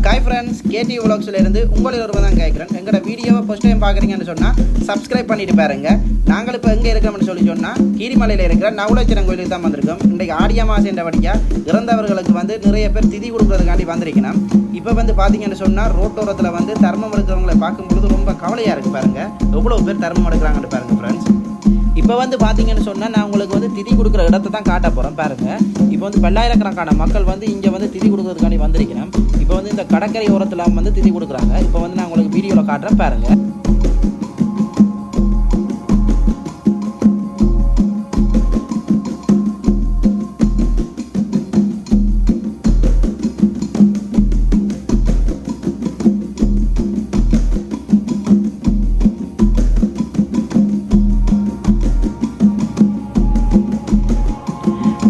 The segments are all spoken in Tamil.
ஹாய் ஃப்ரெண்ட்ஸ், கேடி விலாக்ஸில் இருந்து உங்களில் ஒருவர் தான் கேட்குறேன். எங்களோட வீடியோவை ஃபஸ்ட் டைம் பார்க்குறீங்கன்னு சொன்னால் சப்ஸ்கிரைப் பண்ணிட்டு பாருங்க. நாங்கள் இப்போ எங்கே இருக்கிறோம்னு சொன்னால் கீரிமலையில் இருக்கிற நவலட்சணம் கோயிலுக்கு தான் வந்திருக்கோம். இன்றைக்கு ஆடிய மாதம் என்றபடியாக இறந்தவர்களுக்கு நிறைய பேர் திதி கொடுக்குறதுக்காண்டி வந்திருக்கணும். இப்போ பார்த்தீங்கன்னு சொன்னால் ரோட்டோரத்தில் தர்மம் எடுக்கிறவங்களை பார்க்கும்பொழுது ரொம்ப கவலையாக இருக்குது. பாருங்கள் எவ்வளோ பேர் தர்மம் எடுக்கிறாங்கன்னு பாருங்கள் ஃப்ரெண்ட்ஸ். இப்போ பார்த்தீங்கன்னு சொன்னால் நான் உங்களுக்கு திதி கொடுக்குற இடத்த தான் காட்ட போகிறேன். பாருங்கள், இப்போ பல்லாயிரக்கணக்கான மக்கள் இங்கே திதி கொடுக்குறதுக்காண்டி வந்திருக்கணும். இப்போ இந்த கடற்கரை ஓரத்தில் திதி கொடுக்குறாங்க. இப்போ நான் உங்களுக்கு வீடியோவில் காட்டுறேன் பாருங்கள்.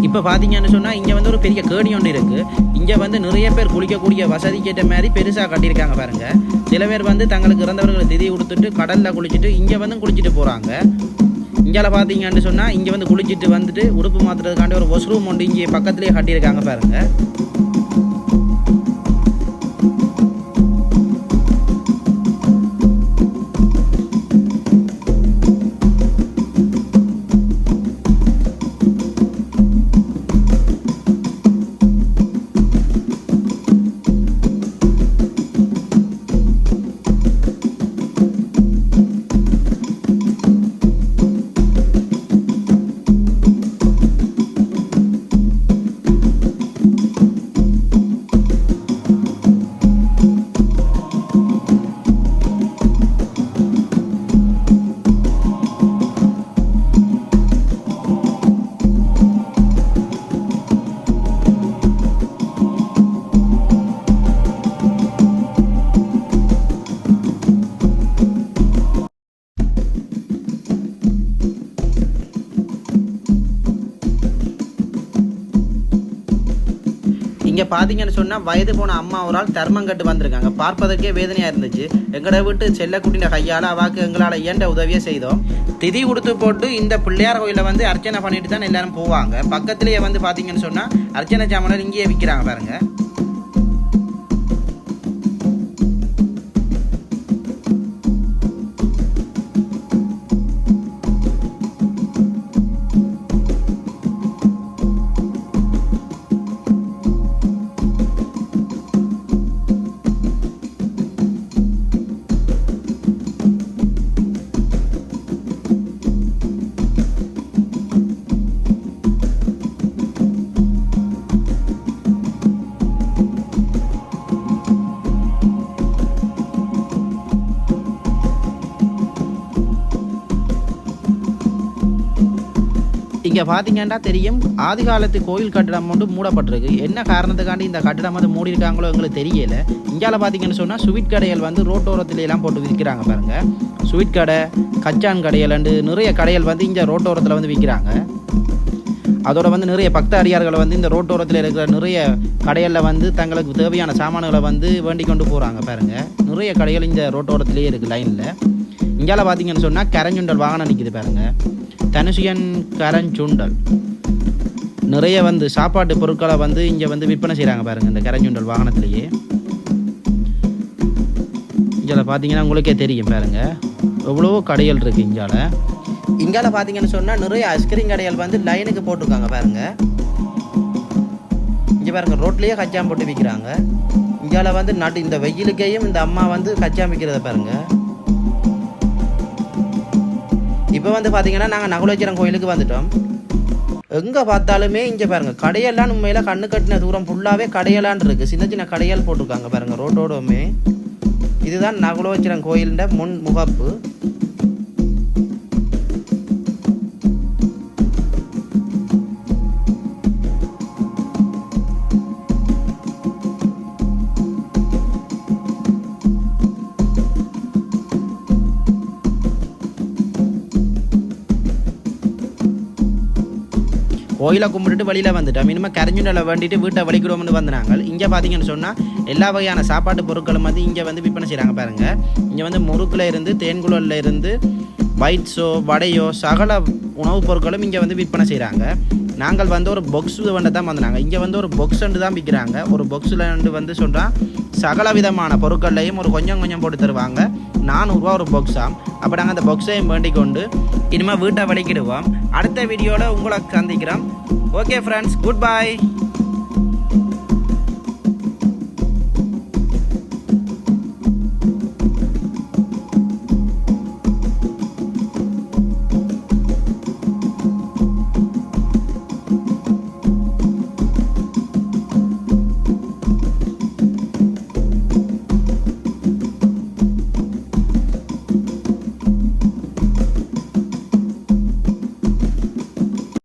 இப்போ பார்த்தீங்கன்னு சொன்னால் இங்கே ஒரு பெரிய கேணி ஒன்று இருக்குது. இங்கே நிறைய பேர் குளிக்கக்கூடிய வசதிக்கேற்ற மாதிரி பெருசாக கட்டியிருக்காங்க பாருங்கள். சில பேர் தங்களுக்கு இறந்தவர்களை திதி கொடுத்துட்டு கடலில் குளிச்சுட்டு இங்கே குளிச்சுட்டு போகிறாங்க. இங்கே பார்த்தீங்கன்னு சொன்னால் இங்கே குளிச்சுட்டு உடுப்பு மாற்றுறதுக்காண்டி ஒரு வாஷ்ரூம் ஒன்று இங்கே பக்கத்துலேயே கட்டியிருக்காங்க பாருங்கள். இங்கே பார்த்தீங்கன்னு சொன்னால் வயது போன அம்மா ஒரு ஆள் தர்மம் கட்டு வந்திருக்காங்க. பார்ப்பதற்கே வேதனையாக இருந்துச்சு. எங்களை விட்டு செல்லக்குட்டின கையால் அவாக்கு எங்களால் இயன்ற உதவியை செய்தோம். திதி கொடுத்து போட்டு இந்த பிள்ளையார் கோயிலில் அர்ச்சனை பண்ணிட்டு தான் எல்லாரும் போவாங்க. பக்கத்துலேயே பார்த்தீங்கன்னு சொன்னால் அர்ச்சனை சாமான்கள் இங்கேயே விற்கிறாங்க பாருங்கள். இங்கே பார்த்தீங்கன்னா தெரியும், ஆதி காலத்து கோயில் கட்டிடம் மூடப்பட்டிருக்கு. என்ன காரணத்துக்காண்டி இந்த கட்டிடம் மூடியிருக்காங்களோ எங்களுக்கு தெரியல. இங்கால பார்த்தீங்கன்னு சொன்னால் ஸ்வீட் கடைகள் ரோட்டோரத்துல எல்லாம் போட்டு விற்கிறாங்க பாருங்கள். ஸ்வீட் கடை, கச்சான் கடைகள் நிறைய கடைகள் இங்கே ரோட்டோரத்தில் விற்கிறாங்க. அதோட நிறைய பக்த அடியார்கள் இந்த ரோட்டோரத்தில் இருக்கிற நிறைய கடைகளில் தங்களுக்கு தேவையான சாமான்களை வேண்டி கொண்டு போகிறாங்க பாருங்கள். நிறைய கடைகள் இந்த ரோட்டோரத்துலேயே இருக்குது லைனில். இங்கால பார்த்தீங்கன்னு சொன்னால் கரஞ்சுண்டல் வாகனம் நிற்கிது பாருங்கள். தனுசியன் கரஞ்சுண்டல் நிறைய சாப்பாட்டு பொருட்களை இங்கே விற்பனை செய்கிறாங்க பாருங்கள். இந்த கரஞ்சுண்டல் வாகனத்திலேயே இங்கே பார்த்தீங்கன்னா உங்களுக்கே தெரியும் பாருங்கள் எவ்வளோ கடைகள் இருக்குது. இங்கால பார்த்தீங்கன்னு சொன்னால் நிறைய ஐஸ்கிரீம் கடைகள் லைனுக்கு போட்டிருக்காங்க பாருங்கள். இங்கே பாருங்கள் ரோட்லேயே கச்சாம் போட்டு விற்கிறாங்க. இங்கால நடு இந்த வெயிலுக்கையும் இந்த அம்மா கச்சாம் விற்கிறத பாருங்கள். இப்போ பார்த்தீங்கன்னா நாங்கள் நகுலேஸ்வரம் கோயிலுக்கு வந்துட்டோம். எங்கே பார்த்தாலுமே இங்கே பாருங்கள் கடையெல்லாம் உண்மையில் கண்ணு கட்டின தூரம் ஃபுல்லாகவே கடையெல்லாம் இருக்குது. சின்ன சின்ன கடையால் போட்டிருக்காங்க பாருங்கள் ரோட்டோடமே. இதுதான் நகுலேஸ்வரம் கோயிலின் முன் முகப்பு. கோயிலை கும்பிட்டுட்டு வழியில் வந்துட்டோம். இனிமேல் கரைஞ்சுண்டலை வேண்டிட்டு வீட்டை வலிக்கிடுவோம்னு வந்தாங்க. இங்கே பார்த்தீங்கன்னு சொன்னால் எல்லா வகையான சாப்பாட்டு பொருட்களும் இங்கே விற்பனை செய்கிறாங்க பாருங்கள். இங்கே முறுக்கில் இருந்து தேன்குழலில் இருந்து பைட்ஸோ வடையோ சகல உணவுப் பொருட்களும் இங்கே விற்பனை செய்கிறாங்க. நாங்கள் வந்து ஒரு பாக்ஸ் வண்டி தான் வந்தாங்க. இங்கே வந்து ஒரு பாக்ஸ் தான் விற்கிறாங்க. ஒரு பாக்ஸில் வந்து சொல்கிறான் சகல விதமான பொருட்கள்லையும் ஒரு கொஞ்சம் கொஞ்சம் போட்டு தருவாங்க. 400 ரூபா ஒரு பாக்ஸாம். அப்போ நாங்கள் அந்த பாக்ஸையும் வேண்டிக் கொண்டு இனிமேல் வீட்டை வலிக்கிடுவோம். அடுத்த வீடியோவில் உங்களை சந்திக்கிறோம். Okay friends, good bye.